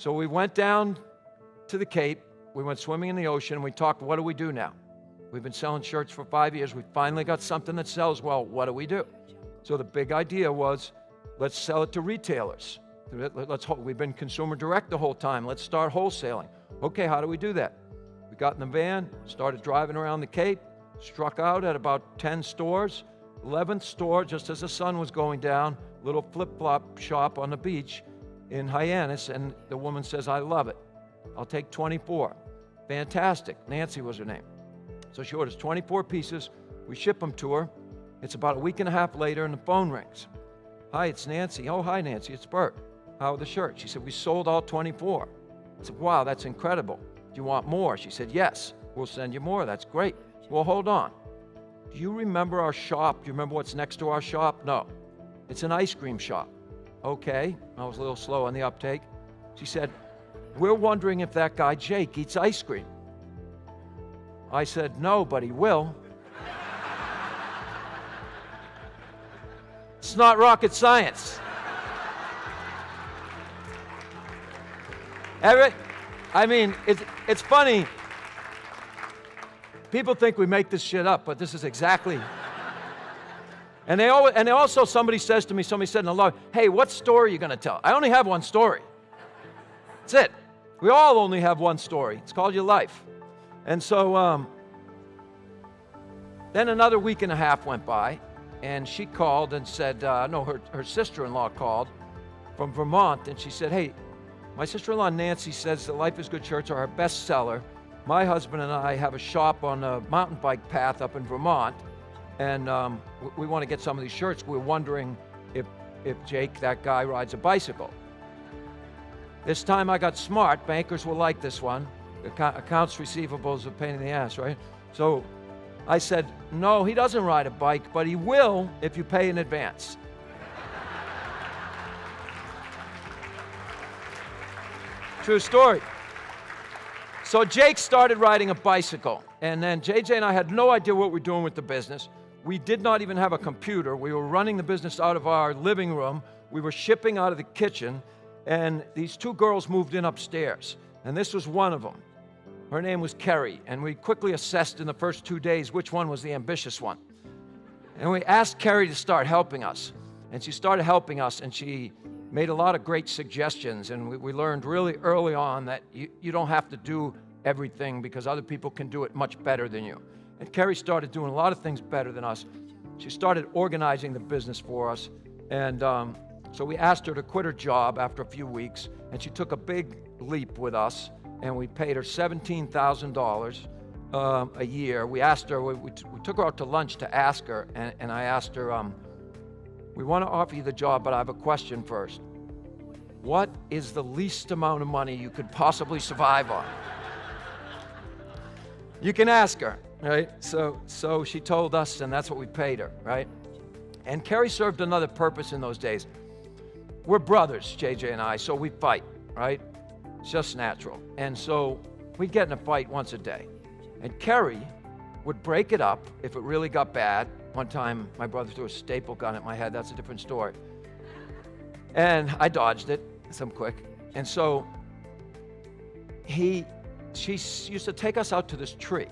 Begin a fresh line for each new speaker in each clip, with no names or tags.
So we went down to the Cape. We went swimming in the ocean. We talked, what do we do now? We've been selling shirts for 5 years. We finally got something that sells well. What do we do? So the big idea was, let's sell it to retailers. We've been consumer direct the whole time. Let's start wholesaling. Okay, how do we do that? We got in the van, started driving around the Cape, struck out at about 10 stores. 11th store, just as the sun was going down, little flip-flop shop on the beach in Hyannis, and the woman says, I love it. I'll take 24. Fantastic. Nancy was her name. So she orders 24 pieces. We ship them to her. It's about a week and a half later, and the phone rings. Hi, it's Nancy. Oh, hi, Nancy. It's Bert. How are the shirts? She said, we sold all 24. I said, wow, that's incredible. Do you want more? She said, yes. We'll send you more. That's great. Well, hold on. Do you remember our shop? Do you remember what's next to our shop? No. It's an ice cream shop. Okay. I was a little slow on the uptake. She said, we're wondering if that guy Jake eats ice cream. I said, no, but he will. It's not rocket science. It's funny. People think we make this shit up, but this is exactly. And somebody said in the lobby, hey, what story are you going to tell? I only have one story. That's it. We all only have one story. It's called your life. And so then another week and a half went by, and she called and said, her sister-in-law called from Vermont, and she said, hey, my sister-in-law Nancy says that Life is Good shirts are our best seller. My husband and I have a shop on a mountain bike path up in Vermont, and we want to get some of these shirts. We're wondering if Jake, that guy, rides a bicycle. This time I got smart. Bankers will like this one. Accounts receivable is a pain in the ass, right? So I said, no, he doesn't ride a bike, but he will if you pay in advance. True story. So Jake started riding a bicycle, and then JJ and I had no idea what we were doing with the business. We did not even have a computer. We were running the business out of our living room. We were shipping out of the kitchen, and these two girls moved in upstairs, and this was one of them. Her name was Carrie, and we quickly assessed in the first 2 days which one was the ambitious one. And we asked Carrie to start helping us, and she started helping us, and she made a lot of great suggestions, and we learned really early on that you don't have to do everything because other people can do it much better than you. And Carrie started doing a lot of things better than us. She started organizing the business for us, and so we asked her to quit her job after a few weeks, and she took a big leap with us, and we paid her $17,000 a year. We asked her, we took her out to lunch to ask her, and I asked her, we want to offer you the job, but I have a question first. What is the least amount of money you could possibly survive on? You can ask her, right? So she told us, and that's what we paid her, right? And Carrie served another purpose in those days. We're brothers, JJ and I, so we fight, right? It's just natural. And so we'd get in a fight once a day. And Carrie would break it up if it really got bad. One time, my brother threw a staple gun at my head. That's a different story. And I dodged it, so I'm quick. And so she used to take us out to this tree.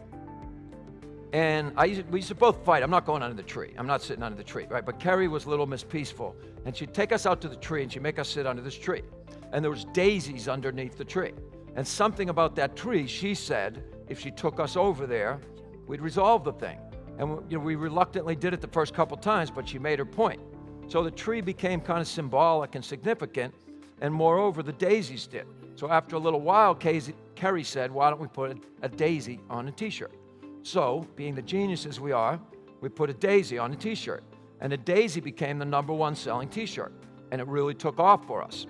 And we used to both fight. I'm not going under the tree. I'm not sitting under the tree, right? But Carrie was Little Miss Peaceful. And she'd take us out to the tree, and she'd make us sit under this tree. And there was daisies underneath the tree. And something about that tree, she said, if she took us over there, we'd resolve the thing. And we reluctantly did it the first couple times, but she made her point. So the tree became kind of symbolic and significant, and moreover, the daisies did. So after a little while, Carrie said, why don't we put a daisy on a t-shirt? So, being the geniuses we are, we put a daisy on a t-shirt. And the daisy became the #1 selling t-shirt. And it really took off for us.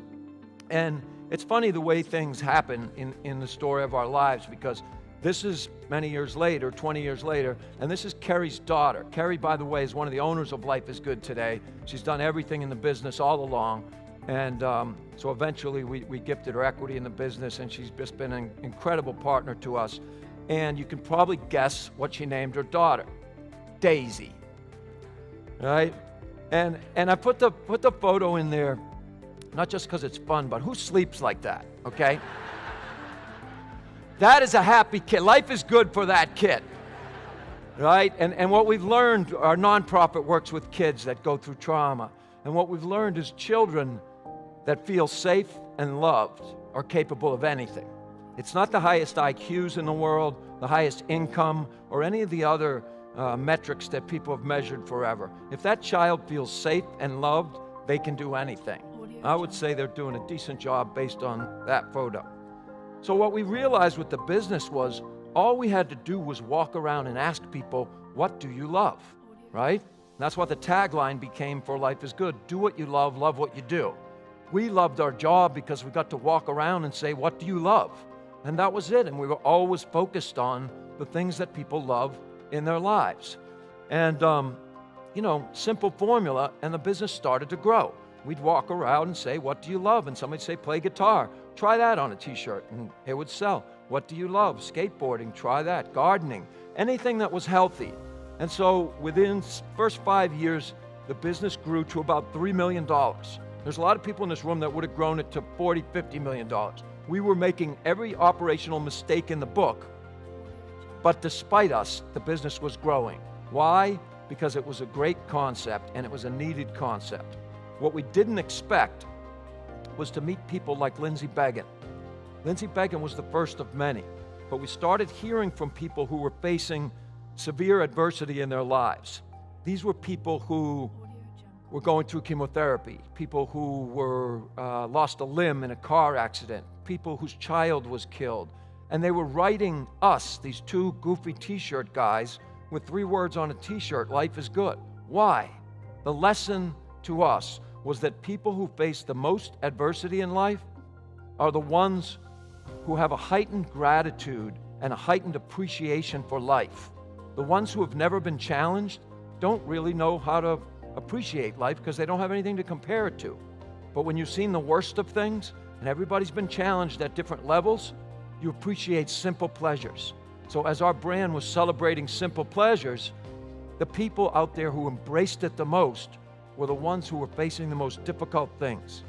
And it's funny the way things happen in the story of our lives, because this is many years later, 20 years later, and this is Carrie's daughter. Carrie, by the way, is one of the owners of Life is Good today. She's done everything in the business all along. And so eventually we gifted her equity in the business, and she's just been an incredible partner to us. And you can probably guess what she named her daughter. Daisy. Right? And I put the photo in there Not just because it's fun, but who sleeps like that, okay? That is a happy kid. Life is good for that kid, right? And what we've learned, our nonprofit works with kids that go through trauma. And what we've learned is children that feel safe and loved are capable of anything. It's not the highest IQs in the world, the highest income, or any of the other metrics that people have measured forever. If that child feels safe and loved, they can do anything. I would say they're doing a decent job based on that photo. So what we realized with the business was all we had to do was walk around and ask people, what do you love, right? And that's what the tagline became for Life is Good. Do what you love what you do. We loved our job because we got to walk around and say, what do you love? And that was it. And we were always focused on the things that people love in their lives. And, simple formula, and the business started to grow. We'd walk around and say, what do you love? And somebody'd say, play guitar. Try that on a t-shirt, and it would sell. What do you love? Skateboarding, try that. Gardening, anything that was healthy. And so within first 5 years, the business grew to about $3 million. There's a lot of people in this room that would have grown it to $40, $50 million. We were making every operational mistake in the book, but despite us, the business was growing. Why? Because it was a great concept, and it was a needed concept. What we didn't expect was to meet people like Lindsay Beggin. Lindsay Beggin was the first of many, but we started hearing from people who were facing severe adversity in their lives. These were people who were going through chemotherapy, people who were lost a limb in a car accident, people whose child was killed, and they were writing us, these two goofy t-shirt guys, with 3 words on a t-shirt, life is good. Why? The lesson to us was that people who face the most adversity in life are the ones who have a heightened gratitude and a heightened appreciation for life. The ones who have never been challenged don't really know how to appreciate life because they don't have anything to compare it to. But when you've seen the worst of things and everybody's been challenged at different levels, you appreciate simple pleasures. So as our brand was celebrating simple pleasures, the people out there who embraced it the most were the ones who were facing the most difficult things.